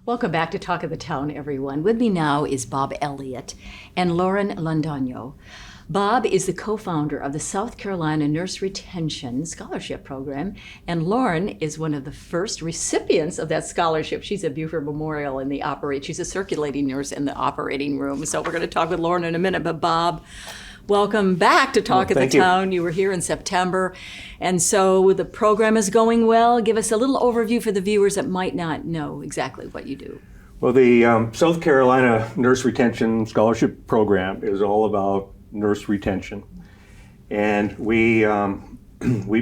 Welcome back to Talk of the Town, everyone. With me now is Bob Elliott and Lauren Londono. Bob is the co-founder of the South Carolina Nurse Retention Scholarship Program, and Lauren is one of the first recipients of that scholarship. She's at Beaufort Memorial in the she's a circulating nurse in the operating room. So we're going to talk with Lauren in a minute, but Bob, welcome back to Talk of the Town. You were here in September, and so the program is going well. Give us a little overview for the viewers that might not know exactly what you do. Well, the South Carolina Nurse Retention Scholarship Program is all about nurse retention, and we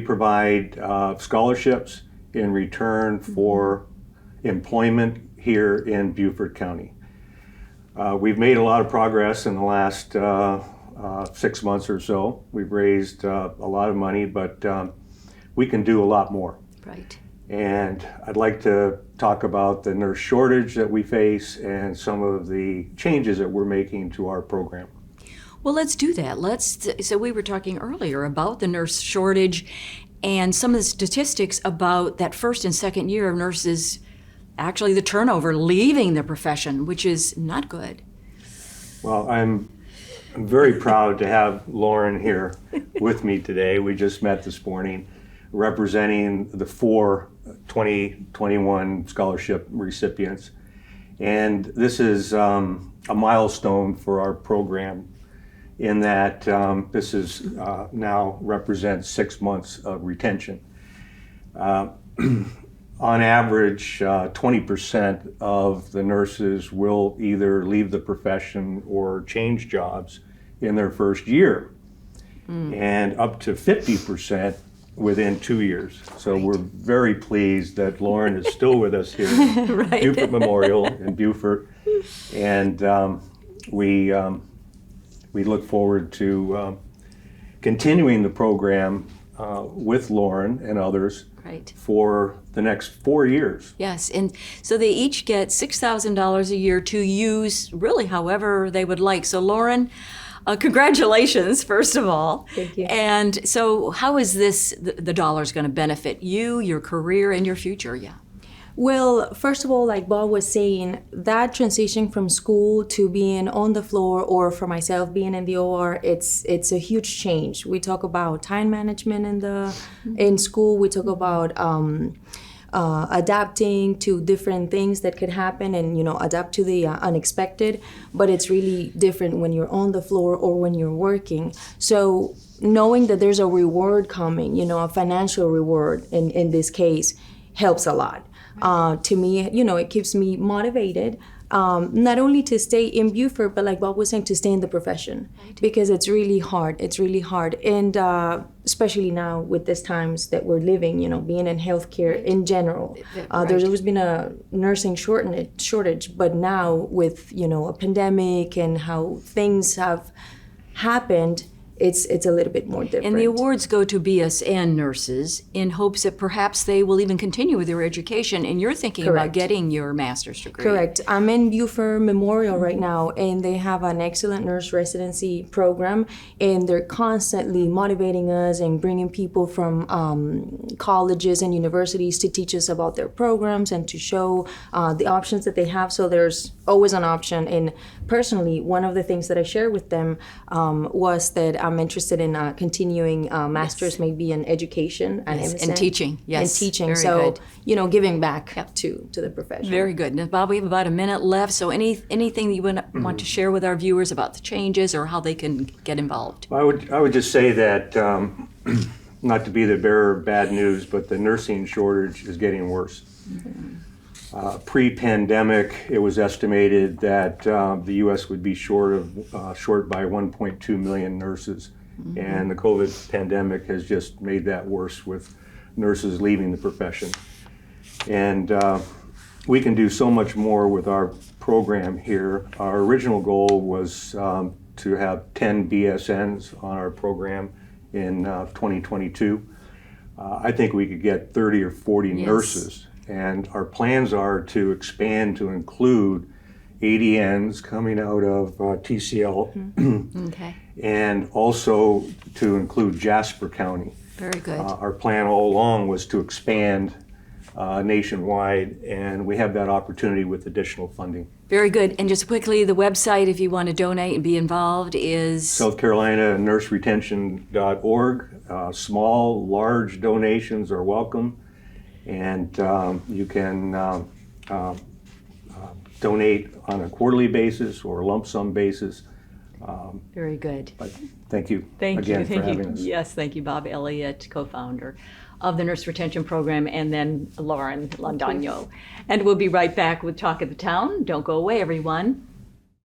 provide scholarships in return for employment here in Beaufort County. We've made a lot of progress in the last 6 months or so. We've raised a lot of money, but we can do a lot more. Right. And I'd like to talk about the nurse shortage that we face and some of the changes that we're making to our program. Well, let's do that. So we were talking earlier about the nurse shortage and some of the statistics about that first and second year of nurses, actually the turnover leaving the profession, which is not good. Well, I'm very proud to have Lauren here with me today. We just met this morning representing the 4 2021 scholarship recipients. And this is a milestone for our program in that this is now represents 6 months of retention. On average, 20% of the nurses will either leave the profession or change jobs in their first year, and up to 50% within 2 years. So we're very pleased that Lauren is still with us here at Right. Beaufort Memorial in Beaufort, and we look forward to continuing the program with Lauren and others for the next 4 years. Yes, and so they each get $6,000 a year to use really however they would like. So Lauren, congratulations, first of all. Thank you. And so how is the dollars going to benefit you, your career, and your future? Yeah. Well, first of all, like Bob was saying, that transition from school to being on the floor, or for myself being in the OR, it's a huge change. We talk about time management in school. We talk about adapting to different things that could happen, and adapt to the unexpected. But it's really different when you're on the floor or when you're working. So knowing that there's a reward coming, a financial reward in this case, helps a lot. To me, it keeps me motivated, not only to stay in Beaufort, but like Bob was saying, to stay in the profession, because it's really hard. It's really hard. And especially now with these times that we're living, being in healthcare in general, there's always been a nursing shortage, but now with, a pandemic and how things have happened, it's a little bit more different. And the awards go to BSN nurses in hopes that perhaps they will even continue with their education, and you're thinking about getting your master's degree. Correct. I'm in Beaufort Memorial right now, and they have an excellent nurse residency program, and they're constantly motivating us and bringing people from colleges and universities to teach us about their programs and to show the options that they have. So there's always an option. And personally, one of the things that I shared with them was that I'm interested in continuing master's, maybe in education and and teaching. Yes, and teaching. Very So good. Giving back to the profession. Very good. Now, Bob, we have about a minute left. So anything that you want to share with our viewers about the changes or how they can get involved? I would just say that not to be the bearer of bad news, but the nursing shortage is getting worse. Pre-pandemic, it was estimated that the U.S. would be short by 1.2 million nurses, and the COVID pandemic has just made that worse with nurses leaving the profession. And we can do so much more with our program here. Our original goal was to have 10 BSNs on our program in 2022. I think we could get 30 or 40 nurses. And our plans are to expand to include ADNs coming out of TCL, and also to include Jasper County. Very good. Our plan all along was to expand nationwide, and we have that opportunity with additional funding. Very good. And just quickly, the website, if you want to donate and be involved, is South Carolina nurseretention.org. Small, large donations are welcome, and you can donate on a quarterly basis or lump sum basis. very good. But thank you Thank again you. for Thank having you. us. Yes, thank you, Bob Elliott, co-founder of the Nurse Retention Program, and then Lauren Londono. And we'll be right back with Talk of the Town. Don't go away, everyone.